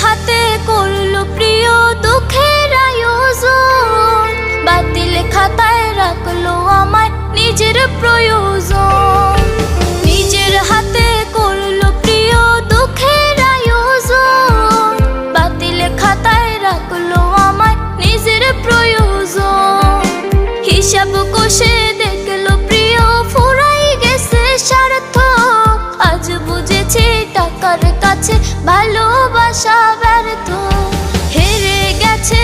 হাতে করলো প্রিয় দুঃখের আয়োজন, বাতিল খাতায় রাখলো আমায় নিজের প্রয়োজন। নিজের হাতে করলো প্রিয় দুঃখের আয়োজন, বাতিল খাতায় রাখলো আমায় নিজের প্রয়োজন। হিসাব কষে দেখলো প্রিয় ফুরাই গেছে স্বার্থ, আজ বুঝেছি টাকার কাছে ভালোবাসা ব্যর্থ। হেরে গেছে